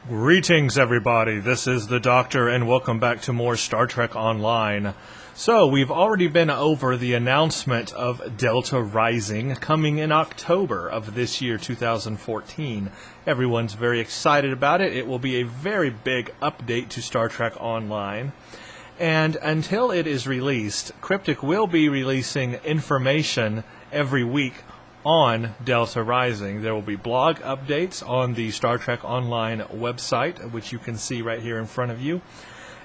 Greetings, everybody. This is the Doctor, and welcome back to more Star Trek Online. So, we've already been over the announcement of Delta Rising coming in October of this year, 2014. Everyone's very excited about it. It will be a very big update to Star Trek Online. And until it is released, Cryptic will be releasing information every week on Delta Rising. There will be blog updates on the Star Trek Online website, which you can see right here in front of you.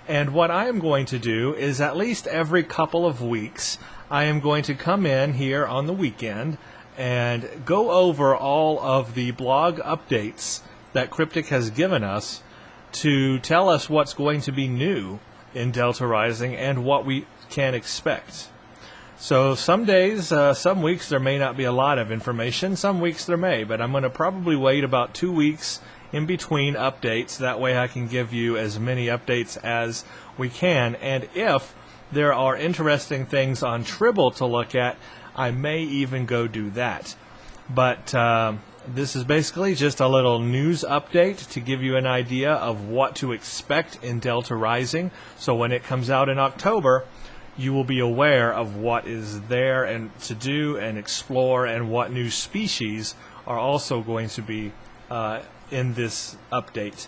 And what I am going to do is at least every couple of weeks, I am going to come in here on the weekend and go over all of the blog updates that Cryptic has given us to tell us what's going to be new in Delta Rising and what we can expect. So some days, some weeks there may not be a lot of information, some weeks there may, but I'm going to probably wait about 2 weeks in between updates. That way I can give you as many updates as we can, and if there are interesting things on Tribble to look at, I may even go do that. But this is basically just a little news update to give you an idea of what to expect in Delta Rising, so when it comes out in October, you will be aware of what is there and to do and explore, and what new species are also going to be in this update.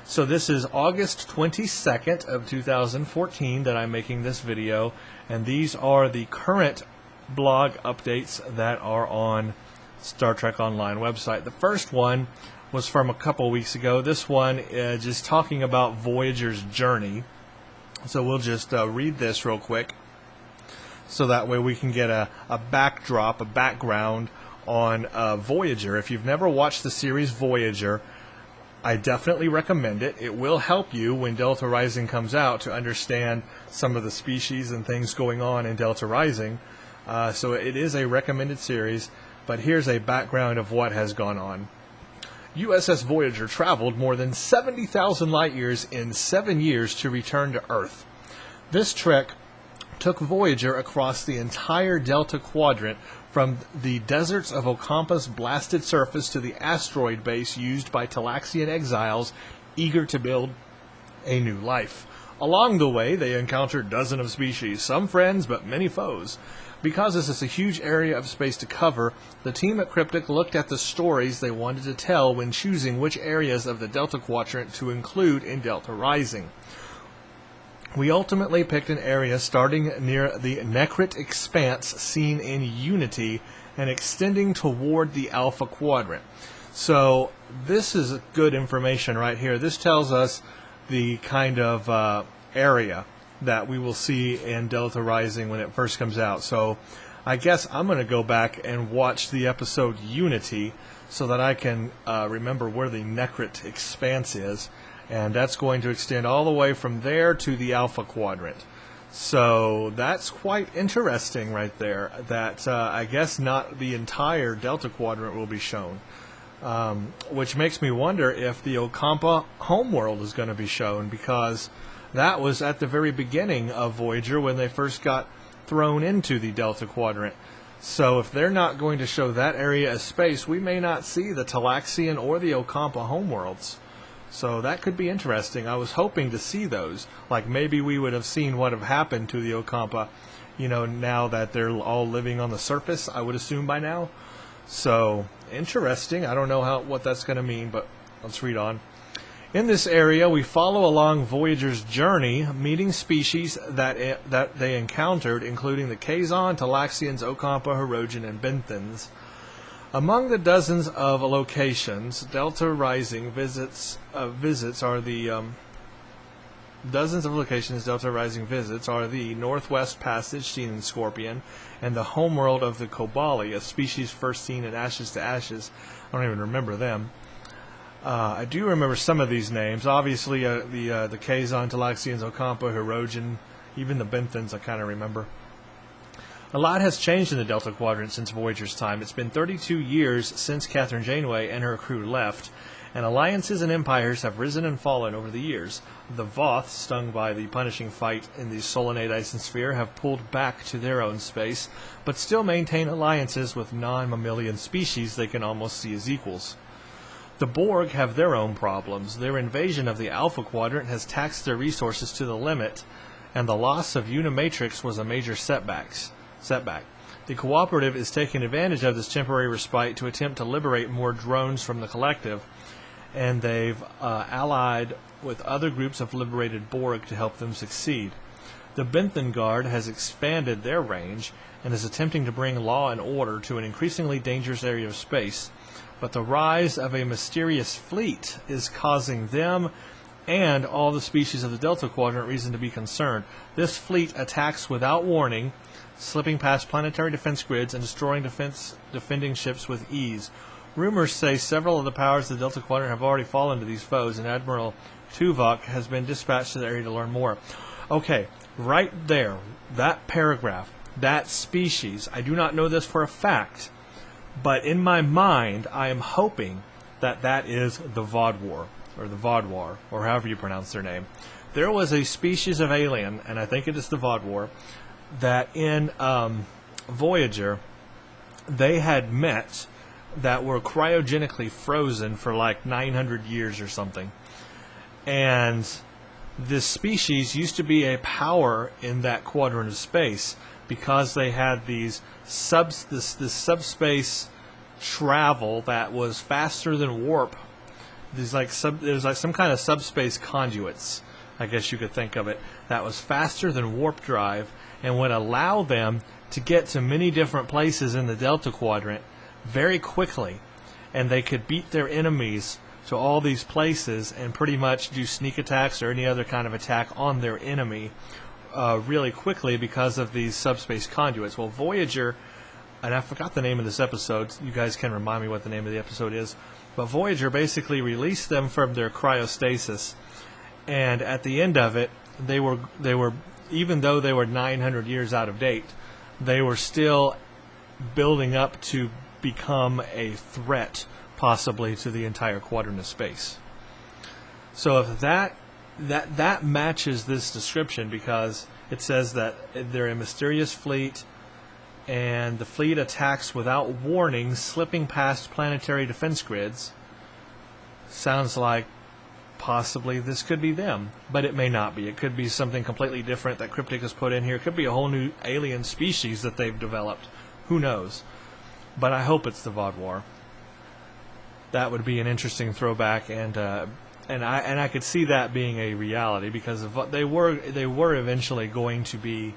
So this is August 22nd of 2014 that I'm making this video, and these are the current blog updates that are on Star Trek Online website. The first one was from a couple weeks ago. This one is just talking about Voyager's journey. So we'll just read this real quick, so that way we can get a backdrop, a background on Voyager. If you've never watched the series Voyager, I definitely recommend it. It will help you when Delta Rising comes out to understand some of the species and things going on in Delta Rising. So it is a recommended series, but here's a background of what has gone on. USS Voyager traveled more than 70,000 light-years in 7 years to return to Earth. This trek took Voyager across the entire Delta Quadrant, from the deserts of Ocampa's blasted surface to the asteroid base used by Talaxian exiles eager to build a new life. Along the way, they encountered dozens of species, some friends but many foes. Because this is a huge area of space to cover, the team at Cryptic looked at the stories they wanted to tell when choosing which areas of the Delta Quadrant to include in Delta Rising. We ultimately picked an area starting near the Necrit Expanse seen in Unity and extending toward the Alpha Quadrant. So this is good information right here. This tells us the kind of area that we will see in Delta Rising when it first comes out. So I guess I'm going to go back and watch the episode Unity so that I can remember where the Necrit Expanse is, and that's going to extend all the way from there to the Alpha Quadrant. So that's quite interesting right there, that I guess not the entire Delta Quadrant will be shown, which makes me wonder if the Ocampa homeworld is going to be shown, because that was at the very beginning of Voyager when they first got thrown into the Delta Quadrant. So if they're not going to show that area of space, we may not see the Talaxian or the Ocampa homeworlds. So that could be interesting. I was hoping to see those. Like maybe we would have seen what have happened to the Ocampa, now that they're all living on the surface, I would assume by now. So interesting. I don't know what that's going to mean, but let's read on. In this area, we follow along Voyager's journey, meeting species that they encountered, including the Kazon, Talaxians, Ocampa, Hirogen, and Benthans. Among the dozens of locations Delta Rising visits are the Northwest Passage seen in Scorpion, and the homeworld of the Kobali, a species first seen in Ashes to Ashes. I don't even remember them. I do remember some of these names. Obviously, the Kazon, Talaxians, Ocampa, Hirogen, even the Benthans I kind of remember. A lot has changed in the Delta Quadrant since Voyager's time. It's been 32 years since Catherine Janeway and her crew left, and alliances and empires have risen and fallen over the years. The Voth, stung by the punishing fight in the Solonate Isensphere, have pulled back to their own space, but still maintain alliances with non-mammalian species they can almost see as equals. The Borg have their own problems. Their invasion of the Alpha Quadrant has taxed their resources to the limit, and the loss of Unimatrix was a major setback. The Cooperative is taking advantage of this temporary respite to attempt to liberate more drones from the Collective, and they've allied with other groups of liberated Borg to help them succeed. The Benthen Guard has expanded their range and is attempting to bring law and order to an increasingly dangerous area of space, but the rise of a mysterious fleet is causing them and all the species of the Delta Quadrant reason to be concerned. This fleet attacks without warning, slipping past planetary defense grids and destroying defending ships with ease. Rumors say several of the powers of the Delta Quadrant have already fallen to these foes, and Admiral Tuvok has been dispatched to the area to learn more. Okay, right there, that paragraph, that species, I do not know this for a fact, but in my mind, I am hoping that that is the Vodwar, or however you pronounce their name. There was a species of alien, and I think it is the Vodwar, that in Voyager, they had met that were cryogenically frozen for like 900 years or something. And this species used to be a power in that quadrant of space because they had these this subspace travel that was faster than warp. There's like some kind of subspace conduits, I guess you could think of it, that was faster than warp drive and would allow them to get to many different places in the Delta Quadrant very quickly, and they could beat their enemies to all these places and pretty much do sneak attacks or any other kind of attack on their enemy really quickly because of these subspace conduits. Well, Voyager, and I forgot the name of this episode, you guys can remind me what the name of the episode is, but Voyager basically released them from their cryostasis, and at the end of it, they were even though they were 900 years out of date, they were still building up to become a threat possibly to the entire quadrant of space. So if that matches this description, because it says that they're a mysterious fleet and the fleet attacks without warning, slipping past planetary defense grids, sounds like possibly this could be them, but it may not be. It could be something completely different that Cryptic has put in here. It could be a whole new alien species that they've developed. Who knows? But I hope it's the Vodwar. That would be an interesting throwback, and I could see that being a reality because they were eventually going to be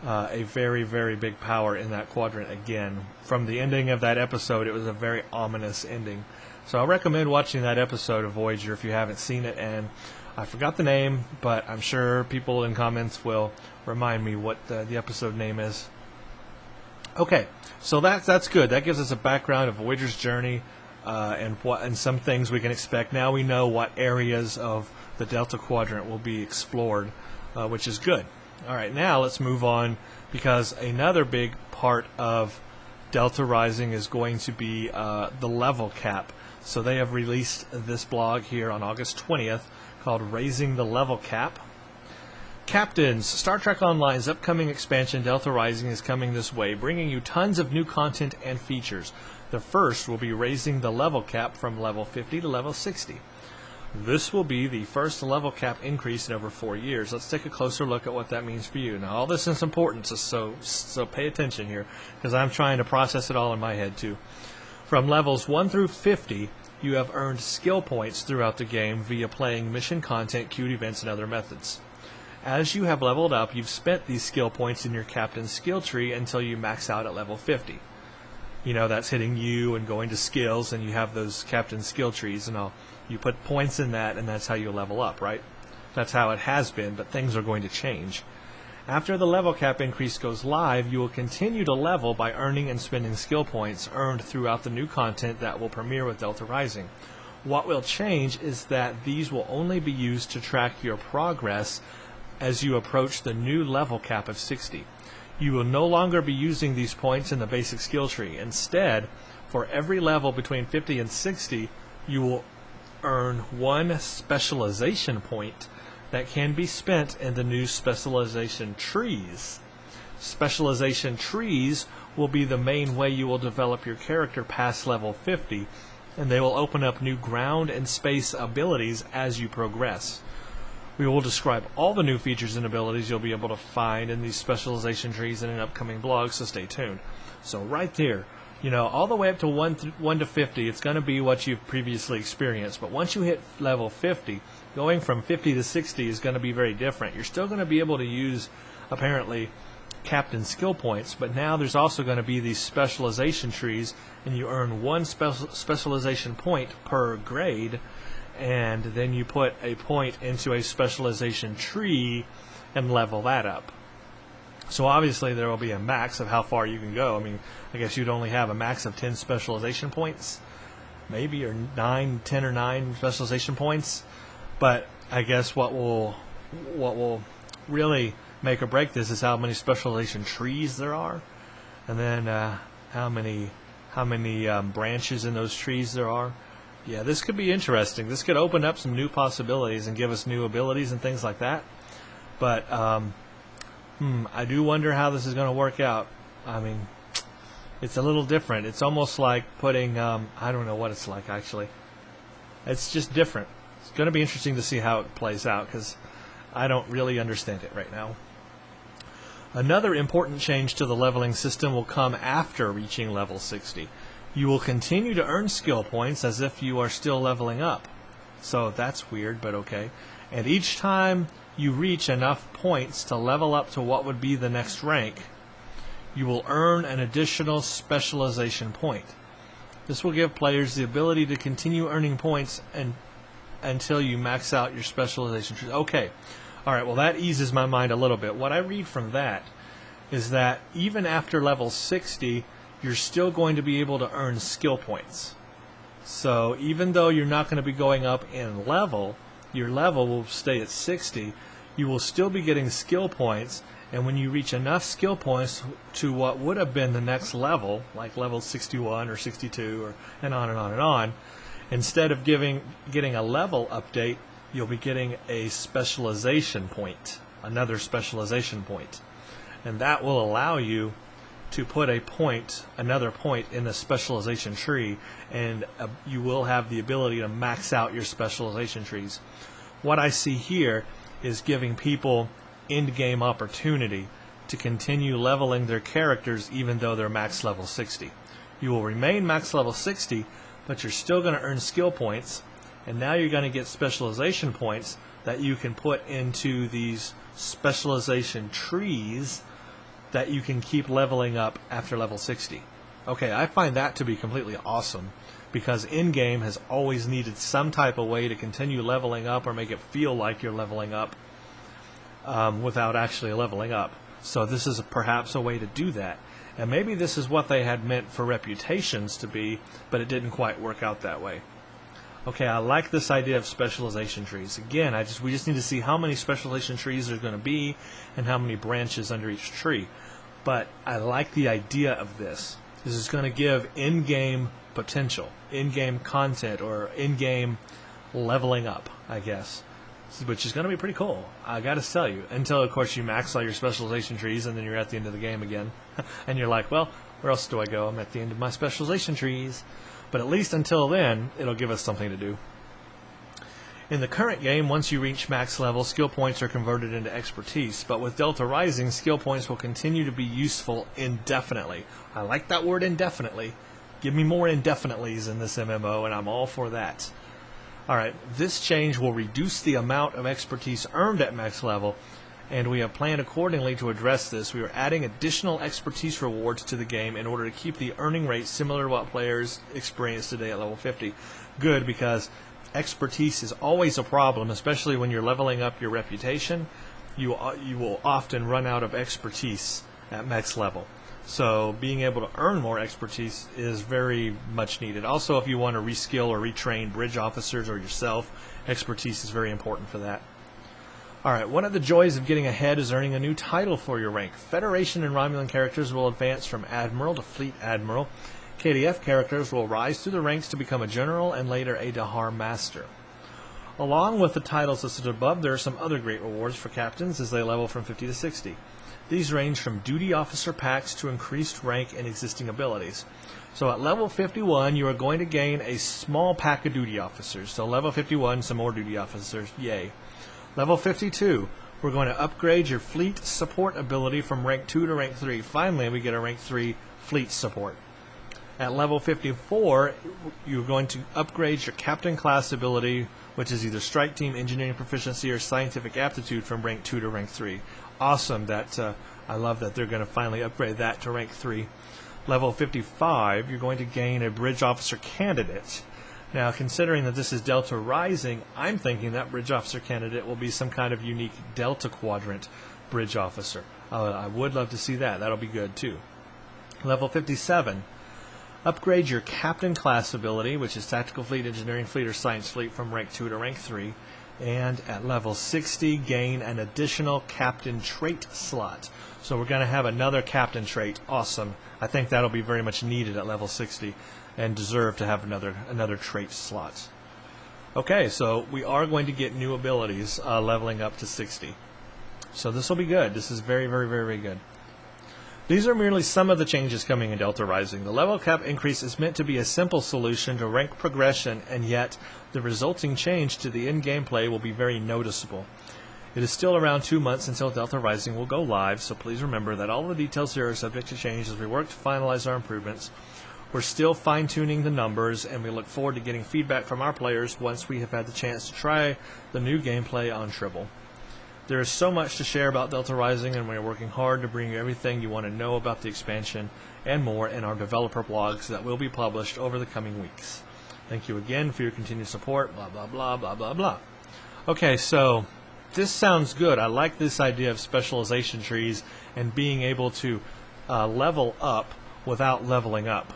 a very, very big power in that quadrant again. From the ending of that episode, it was a very ominous ending. So I recommend watching that episode of Voyager if you haven't seen it, and I forgot the name, but I'm sure people in comments will remind me what the episode name is. Okay, so that's good. That gives us a background of Voyager's journey and some things we can expect. Now we know what areas of the Delta Quadrant will be explored, which is good. All right, now let's move on, because another big part of Delta Rising is going to be the level cap. So they have released this blog here on August 20th called Raising the Level Cap. Captains, Star Trek Online's upcoming expansion Delta Rising is coming this way, bringing you tons of new content and features. The first will be raising the level cap from level 50 to level 60. This will be the first level cap increase in over 4 years. Let's take a closer look at what that means for you. Now, all this is important, so pay attention here, because I'm trying to process it all in my head too. From levels 1 through 50, you have earned skill points throughout the game via playing mission content, queued events, and other methods. As you have leveled up, you've spent these skill points in your captain's skill tree until you max out at level 50. You know, that's hitting you and going to skills, and you have those captain skill trees and all. You put points in that, and that's how you level up, right? That's how it has been, but things are going to change. After the level cap increase goes live, you will continue to level by earning and spending skill points earned throughout the new content that will premiere with Delta Rising. What will change is that these will only be used to track your progress as you approach the new level cap of 60. You will no longer be using these points in the basic skill tree. Instead, for every level between 50 and 60, you will earn one specialization point that can be spent in the new specialization trees. Specialization trees will be the main way you will develop your character past level 50, and they will open up new ground and space abilities as you progress. We will describe all the new features and abilities you'll be able to find in these specialization trees in an upcoming blog, so stay tuned. So right there, you know, all the way up to 1 to 50, it's going to be what you've previously experienced. But once you hit level 50, going from 50 to 60 is going to be very different. You're still going to be able to use, apparently, captain skill points, but now there's also going to be these specialization trees, and you earn one specialization point per grade, and then you put a point into a specialization tree and level that up. So obviously there will be a max of how far you can go. I mean, I guess you'd only have a max of 10 specialization points, maybe, or 10 or 9 specialization points. But I guess what will really make or break this is how many specialization trees there are, and then how many branches in those trees there are. Yeah, this could be interesting. This could open up some new possibilities and give us new abilities and things like that. But I do wonder how this is going to work out. I mean, it's a little different. It's almost like putting, I don't know what it's like, actually. It's just different. It's going to be interesting to see how it plays out, because I don't really understand it right now. Another important change to the leveling system will come after reaching level 60. You will continue to earn skill points as if you are still leveling up. So that's weird, but okay. And each time you reach enough points to level up to what would be the next rank, you will earn an additional specialization point. This will give players the ability to continue earning points until you max out your specialization tree. Okay, alright, well that eases my mind a little bit. What I read from that is that even after level 60, you're still going to be able to earn skill points. So even though you're not going to be going up in level, your level will stay at 60, you will still be getting skill points, and when you reach enough skill points to what would have been the next level, like level 61 or 62, and on and on and on, instead of getting a level update, you'll be getting a specialization point, another specialization point. And that will allow you to put another point in the specialization tree, and you will have the ability to max out your specialization trees. What I see here is giving people end-game opportunity to continue leveling their characters even though they're max level 60. You will remain max level 60, but you're still going to earn skill points, and now you're going to get specialization points that you can put into these specialization trees that you can keep leveling up after level 60. Okay, I find that to be completely awesome, because in-game has always needed some type of way to continue leveling up or make it feel like you're leveling up without actually leveling up. So this is perhaps a way to do that. And maybe this is what they had meant for reputations to be, but it didn't quite work out that way. Okay, I like this idea of specialization trees. Again, we just need to see how many specialization trees there's going to be and how many branches under each tree. But I like the idea of this. This is going to give in-game potential, in-game content, or in-game leveling up, I guess, which is going to be pretty cool. I got to tell you, until of course you max all your specialization trees and then you're at the end of the game again, and you're like, well, where else do I go? I'm at the end of my specialization trees. But at least until then, it'll give us something to do. In the current game, once you reach max level, skill points are converted into expertise, but with Delta Rising, skill points will continue to be useful indefinitely. I like that word, indefinitely. Give me more indefinitely's in this MMO, and I'm all for that. Alright, this change will reduce the amount of expertise earned at max level, and we have planned accordingly to address this. We are adding additional expertise rewards to the game in order to keep the earning rate similar to what players experience today at level 50. Good, because expertise is always a problem, especially when you're leveling up your reputation. You will often run out of expertise at max level. So being able to earn more expertise is very much needed. Also, if you want to reskill or retrain bridge officers or yourself, expertise is very important for that. Alright, one of the joys of getting ahead is earning a new title for your rank. Federation and Romulan characters will advance from Admiral to Fleet Admiral. KDF characters will rise through the ranks to become a General and later a Dahar Master. Along with the titles listed above, there are some other great rewards for captains as they level from 50 to 60. These range from duty officer packs to increased rank and existing abilities. So at level 51, you are going to gain a small pack of duty officers. So level 51, some more duty officers, yay. Level 52, we're going to upgrade your fleet support ability from rank 2 to rank 3. Finally, we get a rank 3 fleet support. At level 54, you're going to upgrade your captain class ability, which is either strike team, engineering proficiency, or scientific aptitude from rank 2 to rank 3. Awesome. I love that they're going to finally upgrade that to rank 3. Level 55, you're going to gain a bridge officer candidate. Now, considering that this is Delta Rising, I'm thinking that bridge officer candidate will be some kind of unique Delta Quadrant bridge officer. I would love to see that. That'll be good, too. Level 57, upgrade your captain class ability, which is tactical fleet, engineering fleet, or science fleet, from rank 2 to rank 3. And at level 60, gain an additional captain trait slot. So we're going to have another captain trait. Awesome. I think that'll be very much needed at level 60 and deserve to have another trait slot. Okay, so we are going to get new abilities leveling up to 60. So this will be good. This is very, very, very, very good. These are merely some of the changes coming in Delta Rising. The level cap increase is meant to be a simple solution to rank progression, and yet the resulting change to the in-game play will be very noticeable. It is still around 2 months until Delta Rising will go live, so please remember that all the details here are subject to change as we work to finalize our improvements. We're still fine-tuning the numbers, and we look forward to getting feedback from our players once we have had the chance to try the new gameplay on Tribble. There is so much to share about Delta Rising, and we are working hard to bring you everything you want to know about the expansion and more in our developer blogs that will be published over the coming weeks. Thank you again for your continued support, blah, blah, blah, blah, blah, blah. Okay, so this sounds good. I like this idea of specialization trees and being able to level up without leveling up.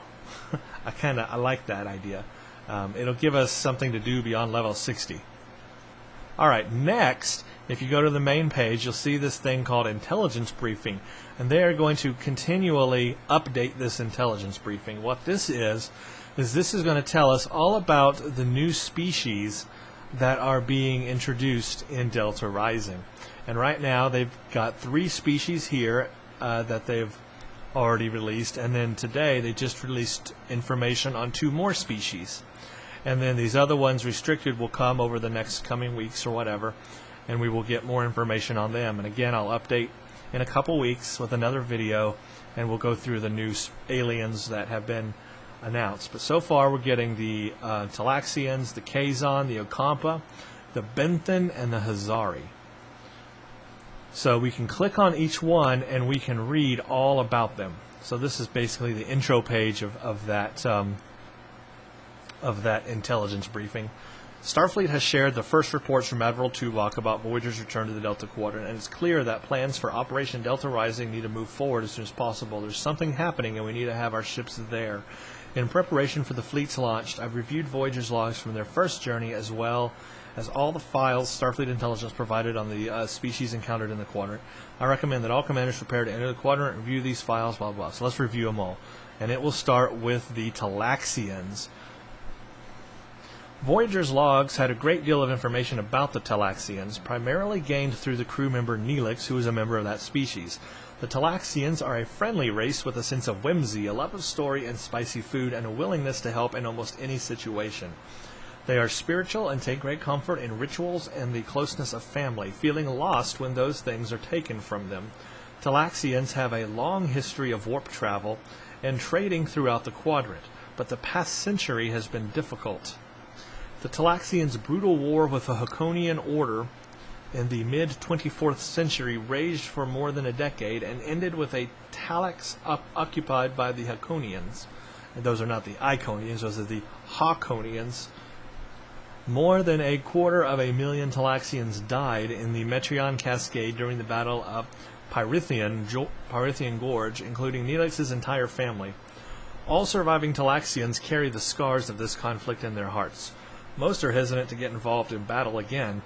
I like that idea. It'll give us something to do beyond level 60. Alright, next, if you go to the main page, you'll see this thing called Intelligence Briefing. And they are going to continually update this Intelligence Briefing. What this is this is going to tell us all about the new species that are being introduced in Delta Rising. And right now, they've got 3 species here that they've already released. And then today, they just released information on 2 more species. And then these other ones restricted will come over the next coming weeks or whatever, and we will get more information on them. And again, I'll update in a couple weeks with another video, and we'll go through the new aliens that have been announced. But so far, we're getting the Talaxians, the Kazon, the Okampa, the Benthan, and the Hazari. So we can click on each one, and we can read all about them. So this is basically the intro page of that intelligence briefing. Starfleet has shared the first reports from Admiral Tuvok about Voyager's return to the Delta Quadrant, and it's clear that plans for Operation Delta Rising need to move forward as soon as possible. There's something happening, and we need to have our ships there. In preparation for the fleet's launch, I've reviewed Voyager's logs from their first journey, as well as all the files Starfleet Intelligence provided on the species encountered in the Quadrant. I recommend that all commanders prepare to enter the Quadrant and review these files, blah, blah. So let's review them all. And it will start with the Talaxians. Voyager's logs had a great deal of information about the Talaxians, primarily gained through the crew member Neelix, who is a member of that species. The Talaxians are a friendly race with a sense of whimsy, a love of story and spicy food, and a willingness to help in almost any situation. They are spiritual and take great comfort in rituals and the closeness of family, feeling lost when those things are taken from them. Talaxians have a long history of warp travel and trading throughout the Quadrant, but the past century has been difficult. The Talaxians' brutal war with the Hakonian Order in the mid-24th century raged for more than a decade and ended with a Talax occupied by the Hakonians. And those are not the Iconians, those are the Hakonians. More than 250,000 Talaxians died in the Metreon Cascade during the Battle of Pyrithian Gorge, including Neelix's entire family. All surviving Talaxians carry the scars of this conflict in their hearts. Most are hesitant to get involved in battle again,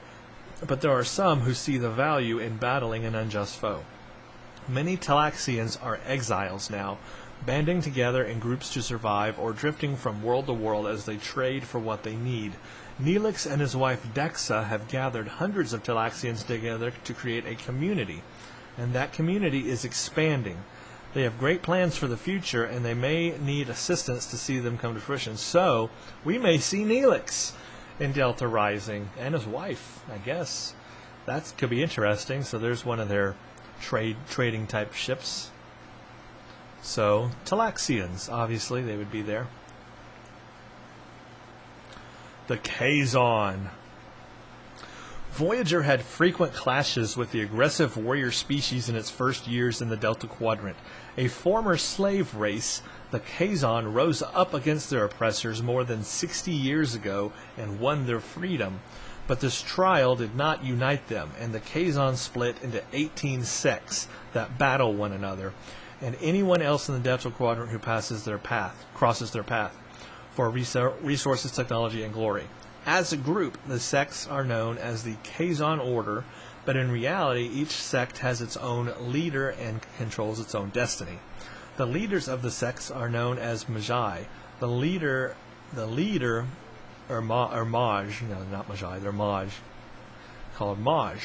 but there are some who see the value in battling an unjust foe. Many Talaxians are exiles now, banding together in groups to survive or drifting from world to world as they trade for what they need. Neelix and his wife Dexa have gathered hundreds of Talaxians together to create a community. and that community is expanding. They have great plans for the future, and they may need assistance to see them come to fruition. So, we may see Neelix in Delta Rising, and his wife, I guess. That could be interesting. So there's one of their trading type ships. So, Talaxians, obviously, they would be there. The Kazon. Voyager had frequent clashes with the aggressive warrior species in its first years in the Delta Quadrant. A former slave race, the Kazon rose up against their oppressors more than 60 years ago and won their freedom. But this trial did not unite them, and the Kazon split into 18 sects that battle one another, and anyone else in the Delta Quadrant who crosses their path for resources, technology, and glory. As a group, the sects are known as the Kazon Order, but in reality, each sect has its own leader and controls its own destiny. The leaders of the sects are known as Magi. The leader, or Maj, no, not Magi, they're Maj, called Maj.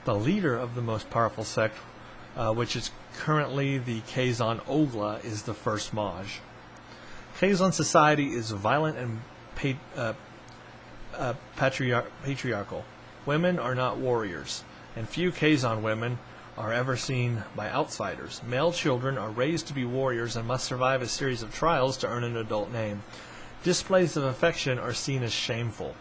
The leader of the most powerful sect, which is currently the Kazon Ogla, is the first Maj. Kazon society is violent and patriarchal. Women are not warriors, and few Kazon women are ever seen by outsiders. Male children are raised to be warriors and must survive a series of trials to earn an adult name. Displays of affection are seen as shameful.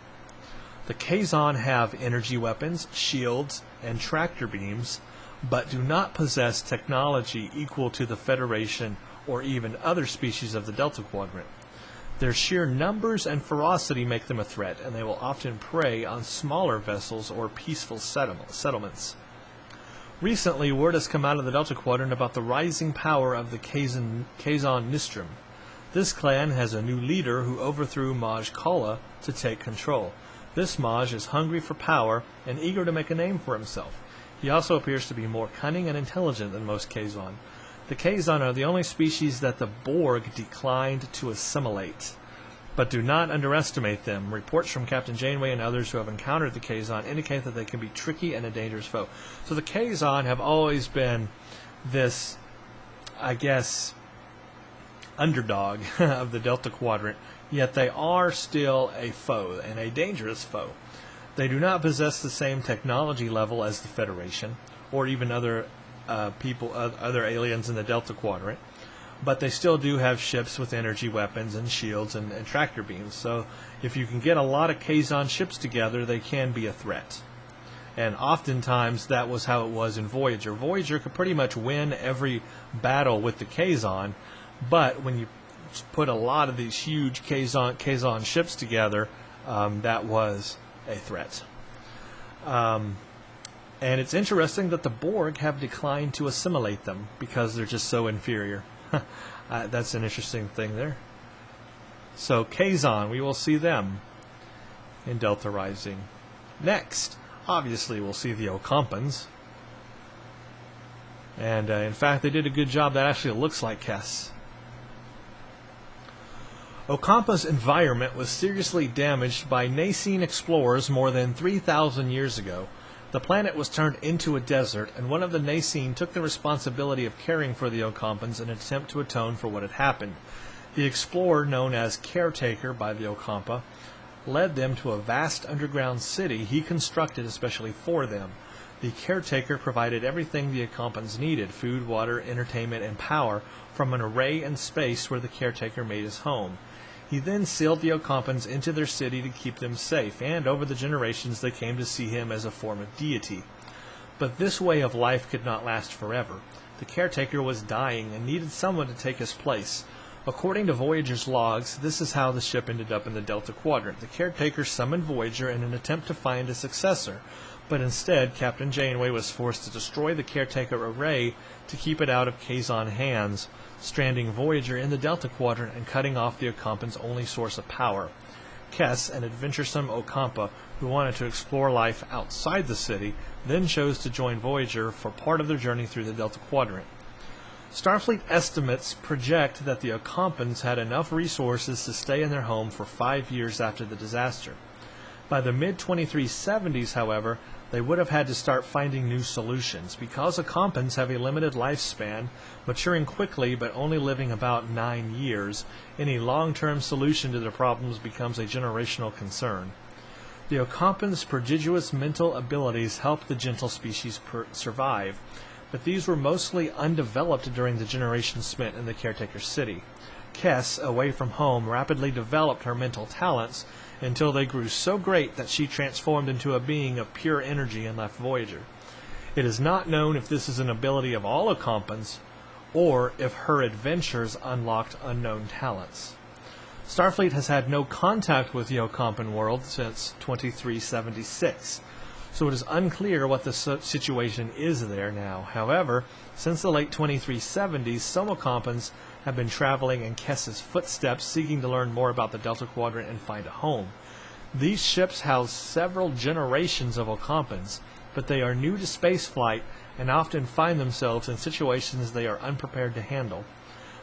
The Kazon have energy weapons, shields, and tractor beams, but do not possess technology equal to the Federation or even other species of the Delta Quadrant. Their sheer numbers and ferocity make them a threat, and they will often prey on smaller vessels or peaceful settlements. Recently, word has come out of the Delta Quadrant about the rising power of the Kazon Nistrim. This clan has a new leader who overthrew Maj Kala to take control. This Maj is hungry for power and eager to make a name for himself. He also appears to be more cunning and intelligent than most Kazon. The Kazon are the only species that the Borg declined to assimilate. But do not underestimate them. Reports from Captain Janeway and others who have encountered the Kazon indicate that they can be tricky and a dangerous foe. So the Kazon have always been this, I guess, underdog of the Delta Quadrant, yet they are still a foe, and a dangerous foe. They do not possess the same technology level as the Federation, or even other other aliens in the Delta Quadrant, but they still do have ships with energy weapons and shields and tractor beams. So if you can get a lot of Kazon ships together, they can be a threat. And oftentimes that was how it was in Voyager. Voyager could pretty much win every battle with the Kazon, but when you put a lot of these huge Kazon ships together, that was a threat. And it's interesting that the Borg have declined to assimilate them because they're just so inferior. That's an interesting thing there. So Kazon, we will see them in Delta Rising. Next, obviously, we'll see the Ocampans. And in fact, they did a good job. That actually looks like Kess. Ocampa's environment was seriously damaged by Nacine explorers more than 3,000 years ago. The planet was turned into a desert, and one of the Nacine took the responsibility of caring for the Ocampans in an attempt to atone for what had happened. The explorer, known as Caretaker by the Ocampa, led them to a vast underground city he constructed especially for them. The Caretaker provided everything the Ocampans needed: food, water, entertainment, and power, from an array in space where the Caretaker made his home. He then sealed the Ocampans into their city to keep them safe, and over the generations they came to see him as a form of deity. But this way of life could not last forever. The Caretaker was dying and needed someone to take his place. According to Voyager's logs, this is how the ship ended up in the Delta Quadrant. The Caretaker summoned Voyager in an attempt to find a successor, but instead Captain Janeway was forced to destroy the Caretaker array to keep it out of Kazon hands, stranding Voyager in the Delta Quadrant and cutting off the Ocampan's only source of power. Kess, an adventuresome Ocampa who wanted to explore life outside the city, then chose to join Voyager for part of their journey through the Delta Quadrant. Starfleet estimates project that the Ocampans had enough resources to stay in their home for 5 years after the disaster. By the mid-2370s, however, they would have had to start finding new solutions. Because Ocampans have a limited lifespan, maturing quickly but only living about 9 years, any long-term solution to their problems becomes a generational concern. The Ocampans' prodigious mental abilities helped the gentle species survive, but these were mostly undeveloped during the generations spent in the caretaker city. Kes, away from home, rapidly developed her mental talents until they grew so great that she transformed into a being of pure energy and left Voyager. It is not known if this is an ability of all Ocampans, or if her adventures unlocked unknown talents. Starfleet has had no contact with the Ocampan world since 2376, so it is unclear what the situation is there now. However, since the late 2370s, some Ocampans have been traveling in Kes's footsteps, seeking to learn more about the Delta Quadrant and find a home. These ships house several generations of Ocampans, but they are new to spaceflight and often find themselves in situations they are unprepared to handle.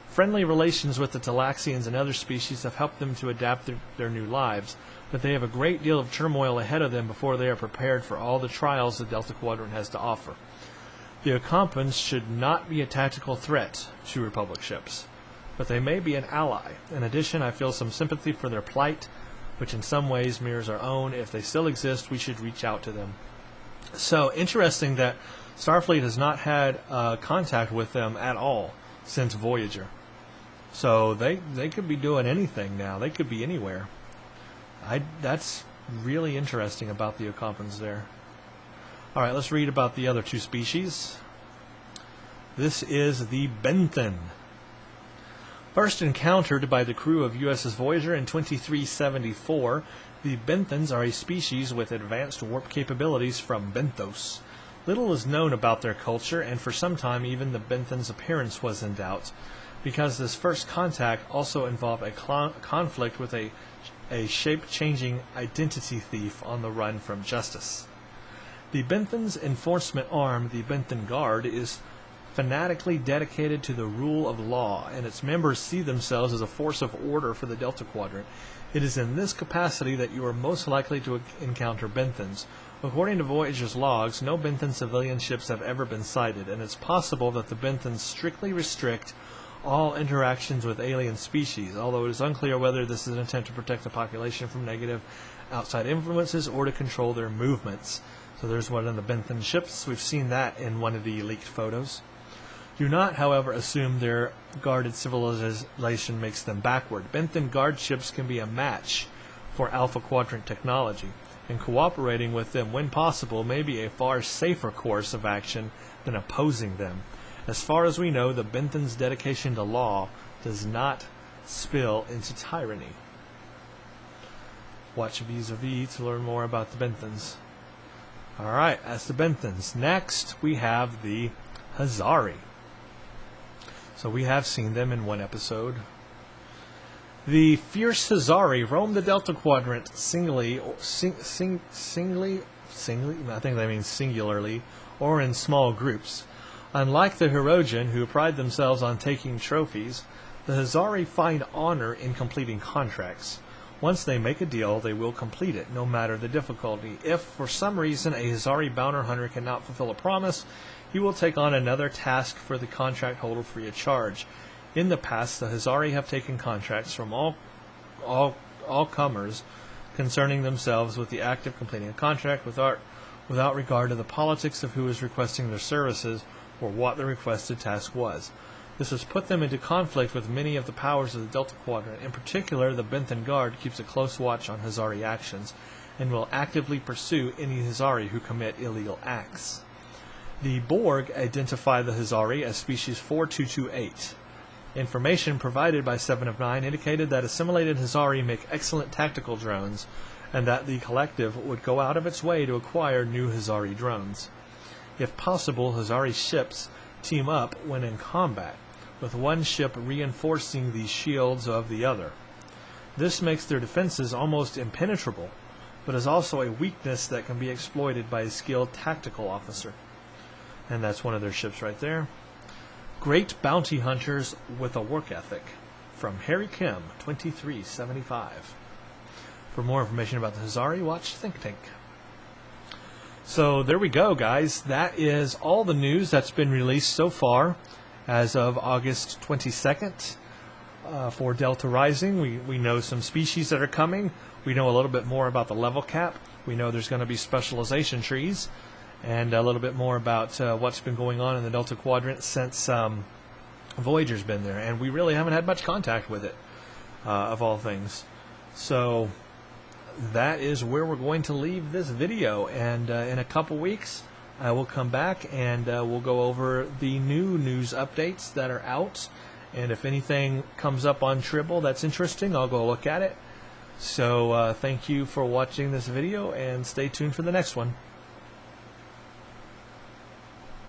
Friendly relations with the Talaxians and other species have helped them to adapt their new lives, but they have a great deal of turmoil ahead of them before they are prepared for all the trials the Delta Quadrant has to offer. The Ocampans should not be a tactical threat to Republic ships, but they may be an ally. In addition, I feel some sympathy for their plight, which in some ways mirrors our own. If they still exist, we should reach out to them. So, interesting that Starfleet has not had contact with them at all since Voyager. So they could be doing anything now. They could be anywhere. That's really interesting about the Ocampans there. Alright, let's read about the other two species. This is the Benthen. First encountered by the crew of USS Voyager in 2374, the Benthens are a species with advanced warp capabilities from Benthos. Little is known about their culture, and for some time even the Benthens' appearance was in doubt, because this first contact also involved a conflict with a shape-changing identity thief on the run from justice. The Benthens' enforcement arm, the Benthen Guard, is fanatically dedicated to the rule of law, and its members see themselves as a force of order for the Delta Quadrant. It is in this capacity that you are most likely to encounter Benthens. According to Voyager's logs, no Benthen civilian ships have ever been sighted, and it's possible that the Benthens strictly restrict all interactions with alien species, although it is unclear whether this is an attempt to protect the population from negative outside influences or to control their movements. So there's one of the Benthen ships. We've seen that in one of the leaked photos. Do not, however, assume their guarded civilization makes them backward. Benthen guard ships can be a match for Alpha Quadrant technology, and cooperating with them when possible may be a far safer course of action than opposing them. As far as we know, the Benthen's dedication to law does not spill into tyranny. Watch vis-a-vis to learn more about the Benthens. Alright, that's the Benthens. Next, we have the Hazari. So we have seen them in one episode. The fierce Hazari roam the Delta Quadrant singly, I think that means singularly, or in small groups. Unlike the Hirogen, who pride themselves on taking trophies, the Hazari find honor in completing contracts. Once they make a deal, they will complete it, no matter the difficulty. If, for some reason, a Hazari bounty hunter cannot fulfill a promise, he will take on another task for the contract holder free of charge. In the past, the Hazari have taken contracts from all comers concerning themselves with the act of completing a contract without regard to the politics of who is requesting their services or what the requested task was. This has put them into conflict with many of the powers of the Delta Quadrant. In particular, the Benthen Guard keeps a close watch on Hazari actions and will actively pursue any Hazari who commit illegal acts. The Borg identify the Hazari as species 4228. Information provided by 7 of 9 indicated that assimilated Hazari make excellent tactical drones, and that the collective would go out of its way to acquire new Hazari drones. If possible, Hazari ships team up when in combat, with one ship reinforcing the shields of the other. This makes their defenses almost impenetrable, but is also a weakness that can be exploited by a skilled tactical officer. And that's one of their ships right there. Great bounty hunters with a work ethic. From Harry Kim, 2375. For more information about the Hazari, watch Think Tank. So there we go, guys. That is all the news that's been released so far as of August 22nd for Delta Rising. We know some species that are coming. We know a little bit more about the level cap. We know there's going to be specialization trees, and a little bit more about what's been going on in the Delta Quadrant since Voyager's been there. And we really haven't had much contact with it, of all things. So that is where we're going to leave this video, and in a couple weeks I will come back and we'll go over the new news updates that are out, and if anything comes up on Tribble that's interesting, I'll go look at it. So thank you for watching this video, and stay tuned for the next one.